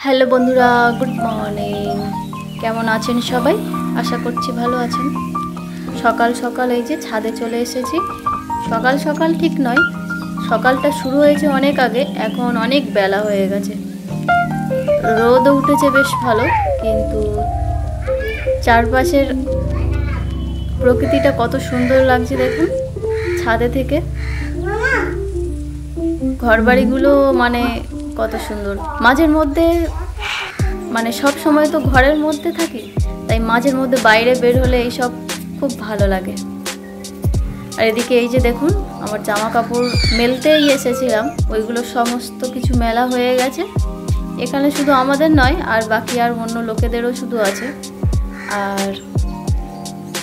Hello বন্ধুরা, good morning. কেমন আছেন সবাই? আশা করছি ভালো আছেন। সকাল সকাল এই যে ছাদে চলে এসেছি। সকাল সকাল ঠিক নয়, সকালটা শুরু হয়েছে অনেক আগে, এখন অনেক বেলা হয়ে গেছে। রোদও উঠেছে বেশ ভালো, কিন্তু চারপাশের প্রকৃতিটা কত সুন্দর লাগছে দেখুন ছাদে থেকে। ঘরবাড়িগুলো মানে কত সুন্দর। মাঝের মধ্যে মানে সব সময় তো ঘরের মধ্যে থাকি, তাই মাঝের মধ্যে বাইরে বের হলে এইসব খুব ভালো লাগে। আর এদিকে এই যে দেখুন, আমার জামা কাপড় মেলতেই এসেছিলাম, ওইগুলো সমস্ত কিছু মেলা হয়ে গেছে। এখানে শুধু আমাদের নয়, আর বাকি আর অন্য লোকেদেরও শুধু আছে। আর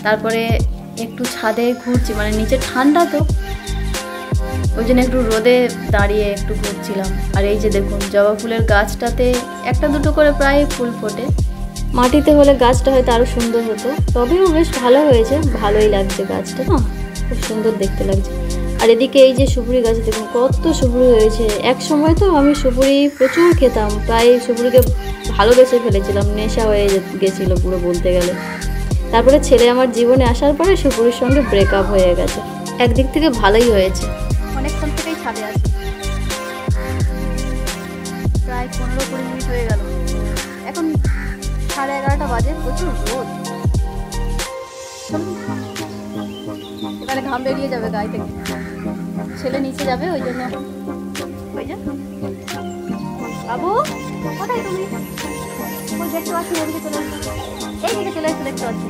তারপরে একটু ছাদে ঘুরছি, মানে নিচে ঠান্ডা তো, ওই জন্য একটু রোদে দাঁড়িয়ে একটু ঘুরছিলাম। আর এই যে দেখুন, জবা ফুলের গাছটাতে একটা দুটো করে প্রায় ফুল ফোটে। মাটিতে হলে গাছটা হয়তো আরও সুন্দর হতো, তবেও বেশ ভালো হয়েছে, ভালোই লাগছে গাছটা, না খুব সুন্দর দেখতে লাগছে। আর এদিকে এই যে সুপুরি গাছ দেখুন, কত সুপুরি হয়েছে। এক সময় তো আমি সুপুরি প্রচুর খেতাম, প্রায় সুপুরিকে ভালোবেসে ফেলেছিলাম, নেশা হয়ে গেছিলো পুরো বলতে গেলে। তারপরে ছেলে আমার জীবনে আসার পরে সুপুরির সঙ্গে ব্রেকআপ হয়ে গেছে। একদিক থেকে ভালোই হয়েছে। অনেকক্ষণ থেকেই ছাদে আছি, প্রায় 15-20 মিনিট হয়ে গেল। এখন 11:30 বাজে, প্রচুর রোদ। এবারে ঘাম বেরিয়ে যাবে গায়ে থেকে। ছেলে নিচে যাবে, ওই জন্য। ওই যে বাবু, কোথায় তুমি? ওই দেখতে পাচ্ছি, ওদিকে চলে আসছে, এই দিকে চলে আসছে, দেখতে পাচ্ছি।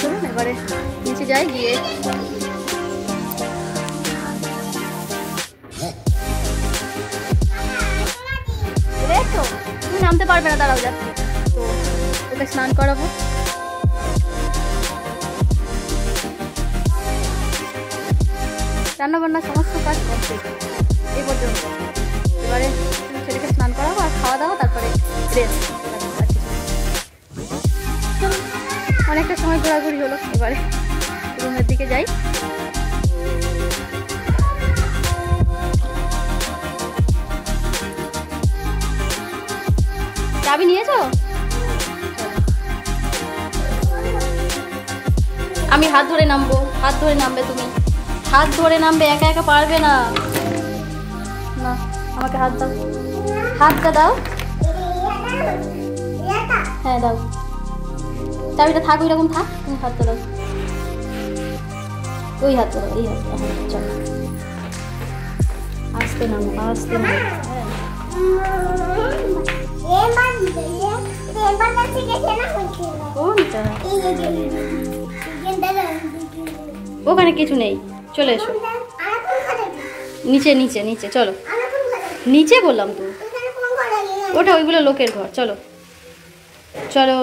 চলুন এবারে নিচে যাই, গিয়ে তুমি নামতে পারবে না, দাঁড়াও যাচ্ছি তো, ওকে স্নান করাবো। রান্না বান্না সমস্ত কাজ করছে এই পর্যন্ত। এবারে ছেলেকে স্নান করাবো আর খাওয়া দাওয়া, তারপরে রেস্ট। অনেকটা সময় ঘোরাঘুরি হলো, এবারে রুমের দিকে যাই। চাবি নিয়েছো? আমি হাত ধরে নামবো, হাত ধরে নামবে তুমি, হাত ধরে নামবে, একা একা পারবে না। না, আমাকে হাত দাও, হাতটা দাও। হ্যাঁ দাও, চাবিটা থাক, ওই রকম থাক, তুমি হাতটা দাও, ওই হাতটা দাও, এই হাতটা। হ্যাঁ চলো, আস্তে নামো, আস্তে নামো। ওখানে কিছু নেই, চলে এসো নিচে, নিচে নিচে চলো, নিচে বললাম তো। ওটা ওইগুলো লোকের ঘর, চলো চলো।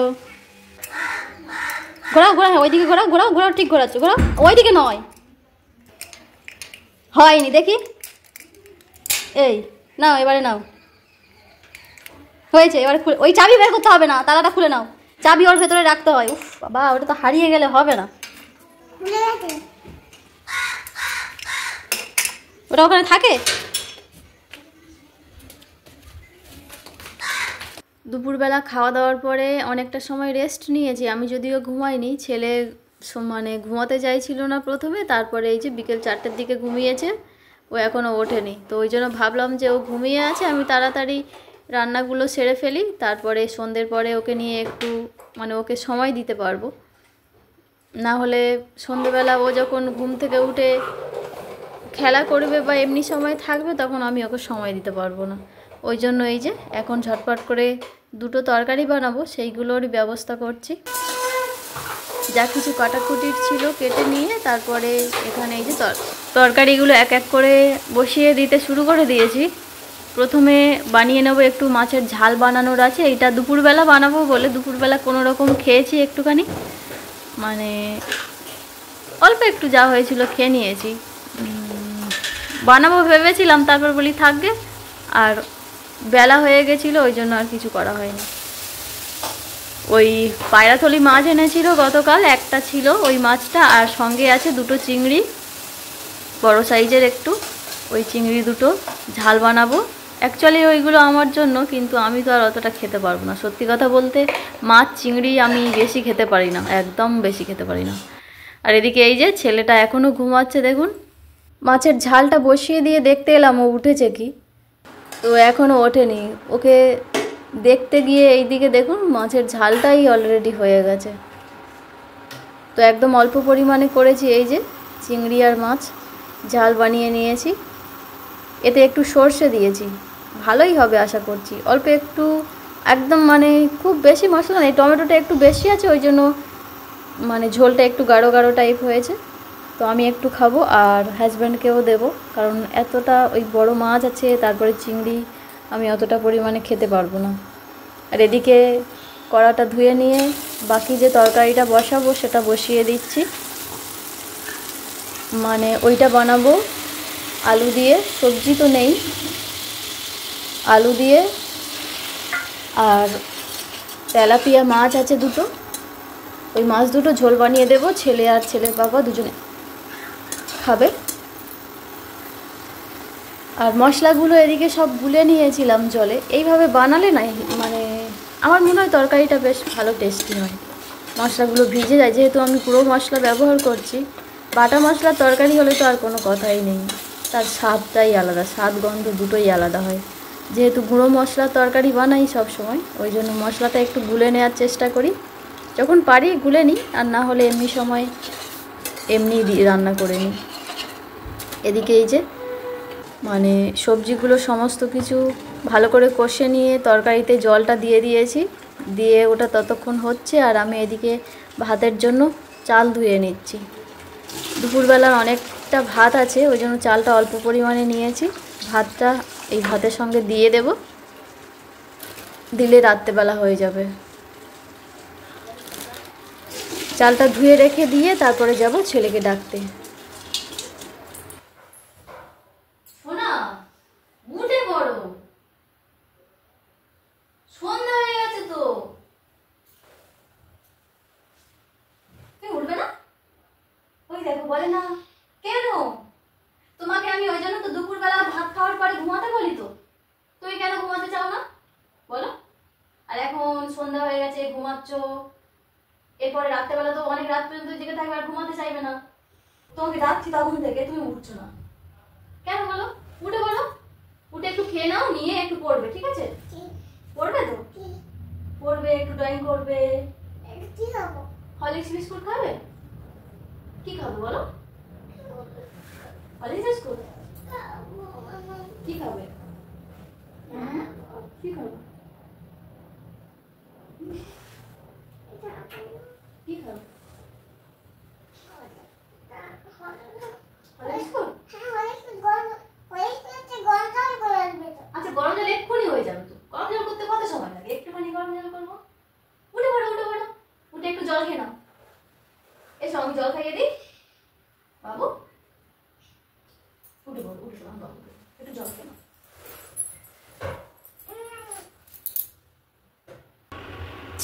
ঘোরাও ঘোরা, ওইদিকে ঘোরাও, ঘোরাও ঘোরাও, ঠিক ঘোরাচ্ছ, ঘোরাও, ওইদিকে নয়, হয়নি দেখি। এই নাও, এবারে নাও, হয়েছে। এবারে খুলে, ওই চাবি বের করতে হবে না, তালাটা খুলে নাও, চাবি ওর ভেতরে রাখতে হয়। উফ বাবা, ওটা তো হারিয়ে গেলে হবে না, ওটা ওখানে থাকে। দুপুরবেলা খাওয়া দাওয়ার পরে অনেকটা সময় রেস্ট নিয়েছি আমি, যদিও ঘুমাইনি। ছেলে মানে ঘুমাতে চাইছিল না প্রথমে, তারপরে এই যে বিকেল 4টের দিকে ঘুমিয়েছে, ও এখনও ওঠেনি। তো ওই জন্য ভাবলাম যে ও ঘুমিয়ে আছে, আমি তাড়াতাড়ি রান্নাগুলো সেরে ফেলি, তারপরে সন্ধ্যের পরে ওকে নিয়ে একটু মানে ওকে সময় দিতে পারবো। না হলে সন্ধ্যেবেলা ও যখন ঘুম থেকে উঠে খেলা করবে বা এমনি সময় থাকবে, তখন আমি ওকে সময় দিতে পারবো না। ওই জন্য এই যে এখন ঝটপট করে দুটো তরকারি বানাবো, সেইগুলোরই ব্যবস্থা করছি। যা কিছু কাটাকুটির ছিল কেটে নিয়ে তারপরে এখানে এই যে তরকারিগুলো এক এক করে বসিয়ে দিতে শুরু করে দিয়েছি। প্রথমে বানিয়ে নেবো, একটু মাছের ঝাল বানানোর আছে, এইটা দুপুরবেলা বানাবো বলে দুপুরবেলা কোনো রকম খেয়েছি একটুখানি, মানে অল্প একটু যা হয়েছিল খেয়ে নিয়েছি। বানাবো ভেবেছিলাম, তারপর বলি থাকবে, আর বেলা হয়ে গেছিলো, ওই জন্য আর কিছু করা হয়নি। ওই পায়রাথলি মাছ এনেছিল গতকাল, একটা ছিল ওই মাছটা, আর সঙ্গে আছে দুটো চিংড়ি, বড় সাইজের একটু, ওই চিংড়ি দুটো ঝাল বানাবো। অ্যাকচুয়ালি ওইগুলো আমার জন্য, কিন্তু আমি তো আর অতটা খেতে পারবো না। সত্যি কথা বলতে মাছ চিংড়ি আমি বেশি খেতে পারি না, একদম বেশি খেতে পারি না। আর এদিকে এই যে ছেলেটা এখনও ঘুমাচ্ছে, দেখুন। মাছের ঝালটা বসিয়ে দিয়ে দেখতে এলাম ও উঠেছে কি, তো এখনও ওঠেনি। ওকে দেখতে গিয়ে এইদিকে দেখুন মাছের ঝালটাই অলরেডি হয়ে গেছে। তো একদম অল্প পরিমাণে করেছি, এই যে চিংড়ি আর মাছ ঝাল বানিয়ে নিয়েছি। এতে একটু সর্ষে দিয়েছি, ভালোই হবে আশা করছি। অল্প একটু, একদম মানে খুব বেশি মশলা নেই, টমেটোটা একটু বেশি আছে ওই জন্য মানে ঝোলটা একটু গাঢ় গাঢ় টাইপ হয়েছে। তো আমি একটু খাবো আর হাজব্যান্ডকেও দেবো, কারণ এতটা ওই বড় মাছ আছে, তারপরে চিংড়ি আমি অতটা পরিমাণে খেতে পারবো না। আর এদিকে কড়াটা ধুয়ে নিয়ে বাকি যে তরকারিটা বসাবো সেটা বসিয়ে দিচ্ছি। মানে ওইটা বানাবো আলু দিয়ে, সবজি তো নেই, আলু দিয়ে। আর তেলাপিয়া মাছ আছে দুটো, ওই মাছ দুটো ঝোল বানিয়ে দেবো, ছেলে আর ছেলের বাবা দুজনে খাবে। আর মশলাগুলো এদিকে সব গুলে নিয়েছিলাম জলে। এইভাবে বানালে না মানে আমার মনে হয় তরকারিটা বেশ ভালো টেস্টি হয়, মশলাগুলো ভিজে যায়। যেহেতু আমি পুরো মশলা ব্যবহার করছি, বাটা মশলার তরকারি হলে তো আর কোনো কথাই নেই, তার স্বাদটাই আলাদা, স্বাদ গন্ধ দুটোই আলাদা হয়। যেহেতু গুঁড়ো মশলার তরকারি বানাই সব সময়, ওই জন্য মশলাটা একটু গুলে নেওয়ার চেষ্টা করি, যখন পারি গুলে নিই, আর না হলে এমনি সময় এমনি রান্না করে নিই। এদিকে এই যে মানে সবজিগুলো সমস্ত কিছু ভালো করে কষে নিয়ে তরকারিতে জলটা দিয়ে দিয়েছি, দিয়ে ওটা ততক্ষণ হচ্ছে। আর আমি এদিকে ভাতের জন্য চাল ধুয়ে নিচ্ছি। দুপুরবেলার অনেকটা ভাত আছে, ওই জন্য চালটা অল্প পরিমাণে নিয়েছি। ভাতটা এই ভাতের সঙ্গে দিয়ে দেব, দিলে রাত্রেবেলা হয়ে যাবে। চালটা ধুয়ে রেখে দিয়ে তারপরে যাব ছেলেকে ডাকতে। শোনা, উঠে পড়ো, সন্ধ্যা হয়ে গেছে তো। তুমি উঠবে না? ওই দেখো বলে না কেন, তোমাকে আমি ওই জন্য তো দুপুরবেলা ভাত খাওয়ার পরে ঘুমাতে বলি। তো তুমি কেন ঘুমাতে চাও না বলো? আর এখন সন্ধ্যা হয়ে গেছে, ঘুমাচ্ছ, এরপরে রাত্রেবেলা তো অনেক রাত পর্যন্ত জেগে থাকবে, আর ঘুমাতে চাইবে না। তোমাকে ডাকছি তখন থেকে, তুমি উঠছো না কেন বলো? উঠে বলো, উঠে একটু খেয়ে নাও, নিয়ে একটু পড়বে, ঠিক আছে? পড়বে তো? পড়বে, একটু ড্রয়িং করবে। কি খাবো? হরলিক্স বিস্কুট খাবে? কি খাবে বলো? হরলিক্স বিস্কুট কি খাবে? কি খাবে? কি খাবে? আচ্ছা, গরম জল এক্ষুনি হয়ে যাবে তো। গরম জল করতে কত সময় লাগে? একটুখানি গরম জল করবো। উঠে পড়ো, উঠে পড়ো, উঠে একটু জল খেয়ে নাও। এসো আমি জল খাইয়ে দিই বাবু। উঠে পড়ো, উঠে পড়ো বাবু, একটু জল খেয়ে নাও।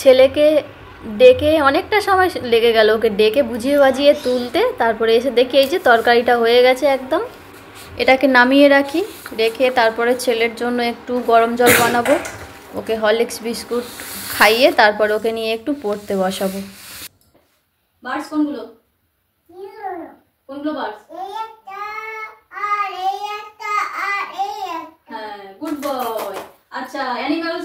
ছেলেকে ডেকে অনেকটা সময় লেগে গেল, ওকে ডেকে বুঝিয়ে বাজিয়ে তুলতে। তারপরে এসে দেখি এই যে তরকারিটা হয়ে গেছে একদম। এটাকে নামিয়ে রাখি, রেখে তারপরে ছেলের জন্য একটু গরম জল বানাবো, ওকে হরলিক্স বিস্কুট খাইয়ে তারপর ওকে নিয়ে একটু পড়তে বসাবো। বার্ডস কোনগুলো? কোনগুলো বার্ডস? হ্যাঁ, গুড বয়। আচ্ছা, অ্যানিমাল